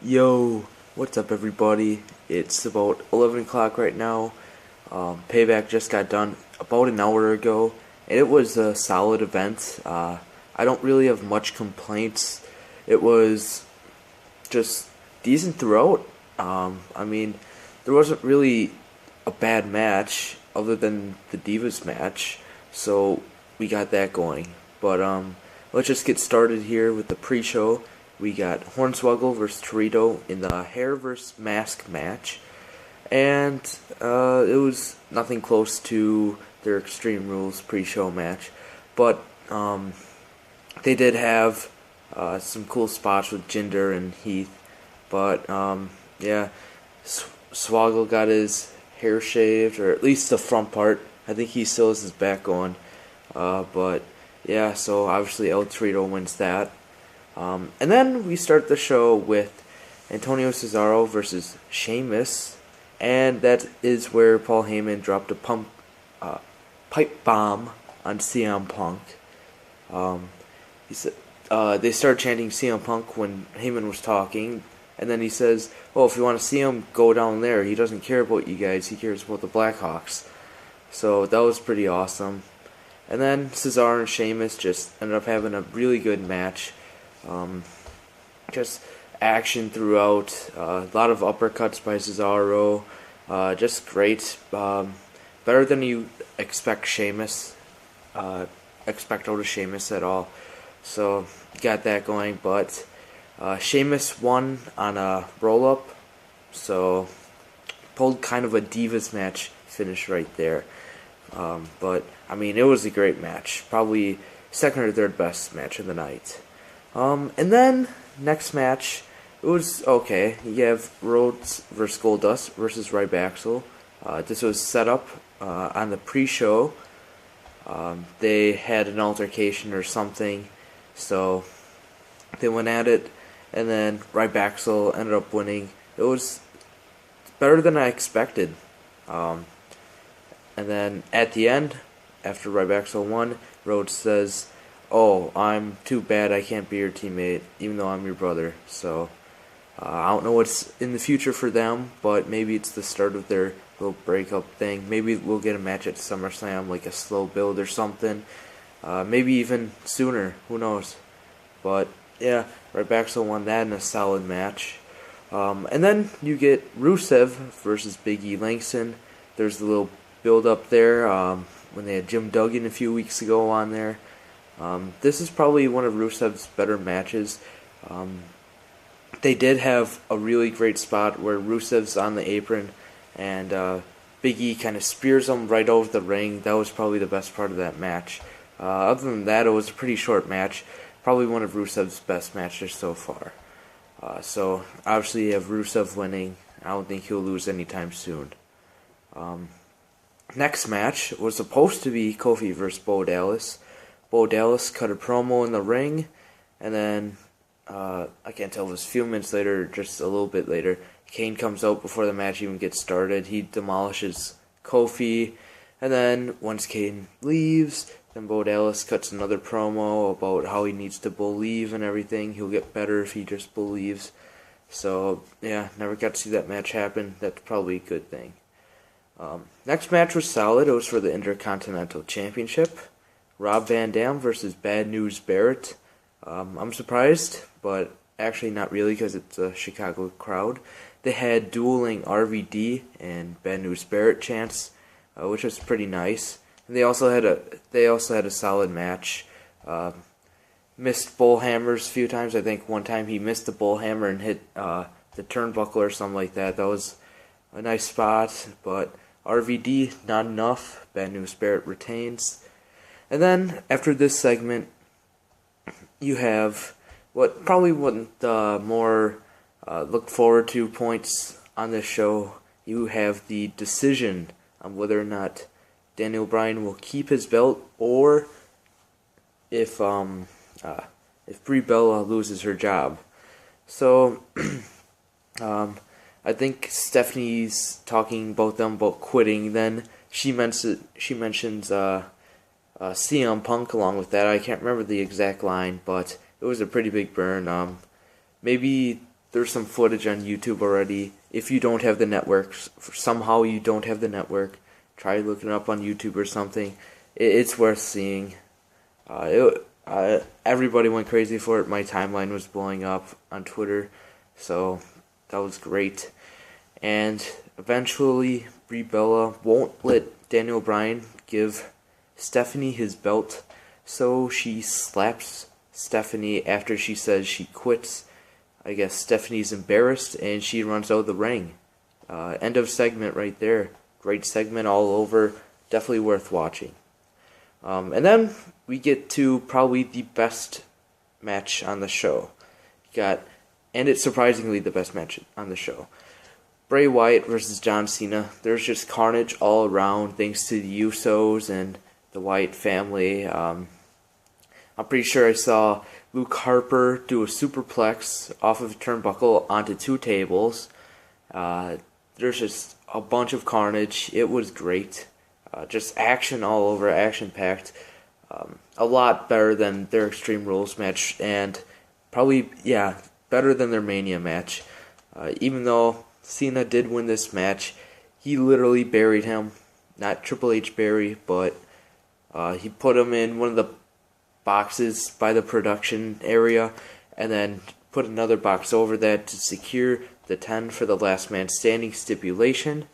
Yo, what's up everybody? It's about 11 o'clock right now. Payback just got done about an hour ago, and it was a solid event. I don't really have much complaints. It was just decent throughout. I mean, there wasn't really a bad match other than the Divas match, so we got that going. But let's just get started here with the pre-show. We got Hornswoggle versus Torito in the hair versus mask match, and it was nothing close to their Extreme Rules pre-show match, but they did have some cool spots with Jinder and Heath, but yeah, Swoggle got his hair shaved, or at least the front part. I think he still has his back going, but yeah, so obviously El Torito wins that. And then we start the show with Antonio Cesaro versus Sheamus, and that is where Paul Heyman dropped a pipe bomb on CM Punk. He said they started chanting CM Punk when Heyman was talking, and then he says, "Oh, if you want to see him, go down there. He doesn't care about you guys. He cares about the Blackhawks." So that was pretty awesome. And then Cesaro and Sheamus just ended up having a really good match. Just action throughout, a lot of uppercuts by Cesaro, just great, better than you expect Sheamus, expect out of Sheamus at all, so got that going, but Sheamus won on a roll-up, so pulled kind of a Divas match finish right there, but I mean, it was a great match, probably second or third best match of the night. And then, next match, it was okay. You have Rhodes versus Goldust versus Rybaxel. This was set up on the pre-show. They had an altercation or something, so they went at it, and then Rybaxel ended up winning. It was better than I expected. And then at the end, after Rybaxel won, Rhodes says, "Oh, I'm too bad I can't be your teammate, even though I'm your brother." So, I don't know what's in the future for them, but maybe it's the start of their little breakup thing. Maybe we'll get a match at SummerSlam, like a slow build or something. Maybe even sooner, who knows. But, yeah, Rybaxel won that in a solid match. And then you get Rusev versus Big E Langston. There's a little build up there, when they had Jim Duggan a few weeks ago on there. This is probably one of Rusev's better matches. They did have a really great spot where Rusev's on the apron and Big E kind of spears him right over the ring. That was probably the best part of that match. Other than that, it was a pretty short match. Probably one of Rusev's best matches so far. So, obviously you have Rusev winning. I don't think he'll lose anytime soon. Next match was supposed to be Kofi versus Bo Dallas. Bo Dallas cut a promo in the ring, and then, I can't tell if it was a few minutes later or just a little bit later, Kane comes out before the match even gets started. He demolishes Kofi, and then once Kane leaves, then Bo Dallas cuts another promo about how he needs to believe and everything. He'll get better if he just believes. So, yeah, never got to see that match happen. That's probably a good thing. Next match was solid. It was for the Intercontinental Championship. Rob Van Dam versus Bad News Barrett. I'm surprised, but actually not really because it's a Chicago crowd. They had dueling RVD and Bad News Barrett chants, which was pretty nice. And they also had a solid match. Missed bull hammers a few times. I think one time he missed the bull hammer and hit the turnbuckle or something like that. That was a nice spot, but RVD not enough. Bad News Barrett retains. And then, after this segment, you have what probably wasn't the more look forward to points on this show. You have the decision on whether or not Daniel Bryan will keep his belt, or if Brie Bella loses her job. So, I think Stephanie's talking about them about quitting. Then she mentions CM Punk along with that. I can't remember the exact line, but it was a pretty big burn. Maybe there's some footage on YouTube already. If you don't have the network, somehow you don't have the network, try looking it up on YouTube or something. It's worth seeing. Everybody went crazy for it. My timeline was blowing up on Twitter, so that was great. And eventually, Brie Bella won't let Daniel Bryan give Stephanie his belt, so she slaps Stephanie after she says she quits. I guess Stephanie's embarrassed, and she runs out of the ring. End of segment right there. Great segment all over. Definitely worth watching. And then we get to probably the best match on the show. And it's surprisingly the best match on the show. Bray Wyatt versus John Cena. There's just carnage all around thanks to the Usos and the Wyatt family. I'm pretty sure I saw Luke Harper do a superplex off of a turnbuckle onto 2 tables. There's just a bunch of carnage. It was great. Just action all over, action-packed. A lot better than their Extreme Rules match, and probably, better than their Mania match. Even though Cena did win this match, he literally buried him. Not Triple H bury, but he put him in one of the boxes by the production area, and then put another box over that to secure the 10 for the last man standing stipulation.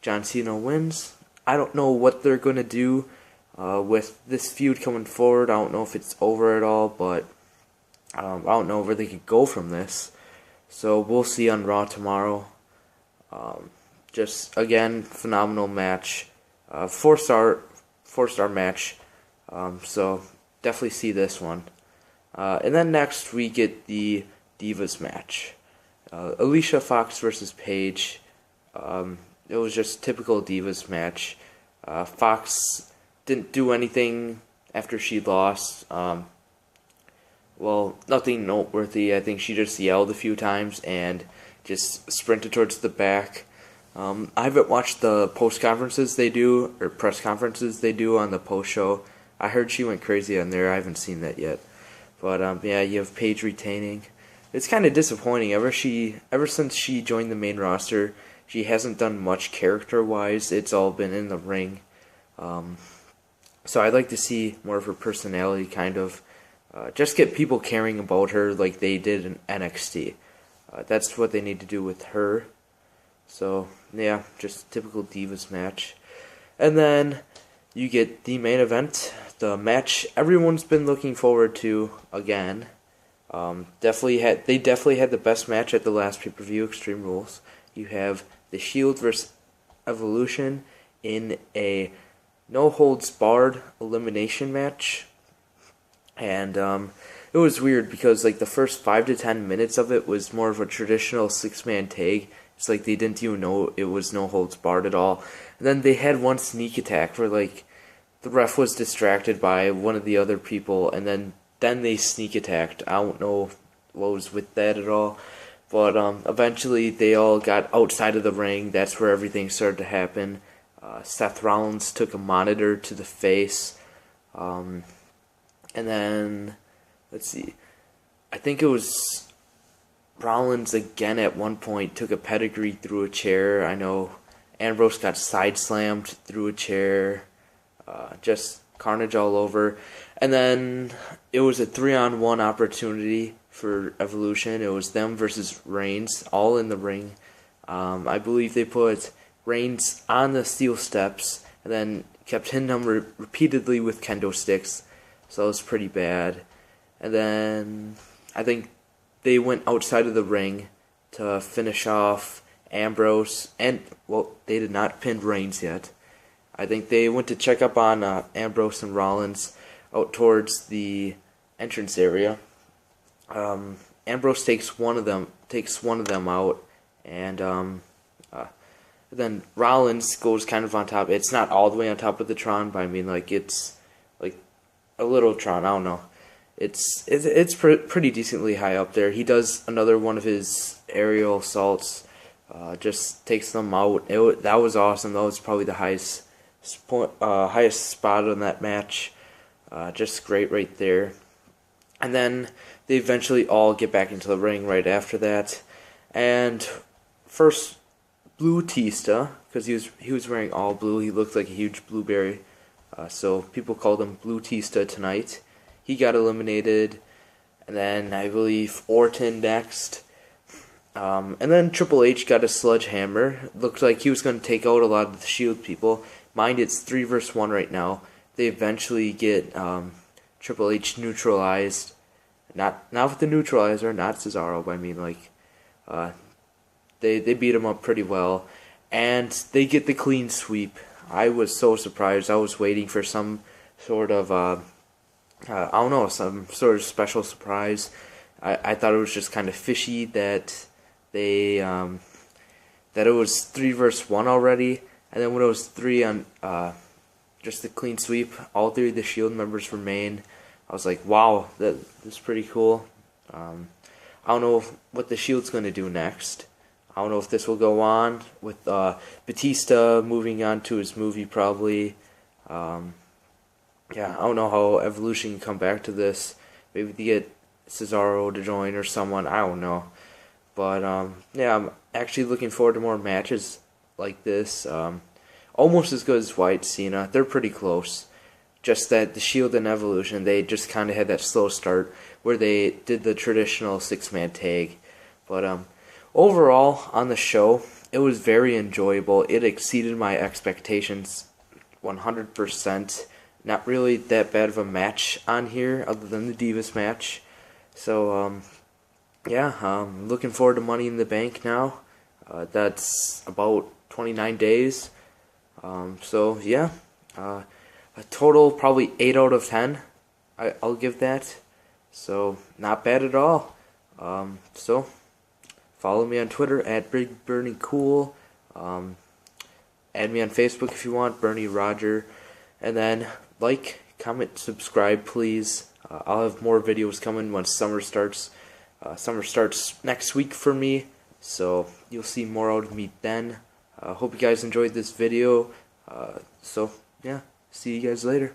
John Cena wins. I don't know what they're going to do with this feud coming forward. I don't know if it's over at all, but I don't know where they could go from this. So we'll see on Raw tomorrow. Just, again, phenomenal match. 4-star match. So definitely see this one. And then next we get the Divas match. Alicia Fox versus Paige. It was just typical Divas match. Fox didn't do anything after she lost. Well, nothing noteworthy. I think she just yelled a few times and just sprinted towards the back. I haven't watched the press conferences they do on the post show. I heard she went crazy on there. I haven't seen that yet. But you have Paige retaining. It's kind of disappointing. Ever since she joined the main roster, she hasn't done much character-wise. It's all been in the ring. So I'd like to see more of her personality, kind of. Just get people caring about her like they did in NXT. That's what they need to do with her. So, yeah, just typical Divas match. And then you get the main event, the match everyone's been looking forward to again. They definitely had the best match at the last pay-per-view, Extreme Rules. You have the Shield versus Evolution in a no-holds-barred elimination match. And it was weird because like the first 5 to 10 minutes of it was more of a traditional 6-man tag. It's like they didn't even know it was no-holds-barred at all. And then they had one sneak attack where like the ref was distracted by one of the other people, and then they sneak attacked. I don't know what was with that at all. But eventually they all got outside of the ring. That's where everything started to happen. Seth Rollins took a monitor to the face. And then, let's see. I think it was Rollins again at one point took a pedigree through a chair. I know Ambrose got side slammed through a chair. Just carnage all over. And then it was a 3-on-1 opportunity for Evolution. It was them versus Reigns, all in the ring. I believe they put Reigns on the steel steps and then kept hitting him repeatedly with kendo sticks. So it was pretty bad. And then I think they went outside of the ring to finish off Ambrose. And, well, they did not pin Reigns yet. I think they went to check up on Ambrose and Rollins out towards the entrance area. Ambrose takes one of them out, and then Rollins goes kind of on top. It's not all the way on top of the Tron, but I mean like it's like a little Tron. I don't know. It's pretty decently high up there. He does another one of his aerial assaults. Just takes them out. That was awesome. That was probably the highest spot on that match. Just great right there. And then they eventually all get back into the ring right after that. And first, Blue Tista, because he was wearing all blue. He looked like a huge blueberry. So people called him Blue Tista tonight. He got eliminated. And then I believe Orton next. And then Triple H got a sledgehammer. Looked like he was going to take out a lot of the Shield people. Mind, it's 3 versus 1 right now. They eventually get Triple H neutralized. Not with the neutralizer, not Cesaro, but I mean, like, they beat him up pretty well. And they get the clean sweep. I was so surprised. I was waiting for some sort of, I don't know, some sort of special surprise. I thought it was just kind of fishy that they, that it was 3 versus 1 already. And then when it was 3 on, just the clean sweep, all 3 of the Shield members remain. I was like, wow, that's pretty cool. I don't know what the Shield's going to do next. I don't know if this will go on with Batista moving on to his movie probably. Yeah, I don't know how Evolution can come back to this. Maybe they get Cesaro to join or someone. I don't know. But yeah, I'm actually looking forward to more matches like this. Almost as good as Wyatt Cena. They're pretty close. Just that the Shield and Evolution, they just kind of had that slow start where they did the traditional 6-man tag. But overall, on the show, it was very enjoyable. It exceeded my expectations 100%. Not really that bad of a match on here, other than the Divas match. So, yeah, I'm looking forward to Money in the Bank now. That's about 29 days. So, yeah, a total probably 8 out of 10. I'll give that. So, not bad at all. So, follow me on Twitter at BigBernieCool. Add me on Facebook if you want, Bernie Roger. And then, like, comment, subscribe, please. I'll have more videos coming once summer starts. Summer starts next week for me, so you'll see more out of me then. Hope you guys enjoyed this video. So, yeah, see you guys later.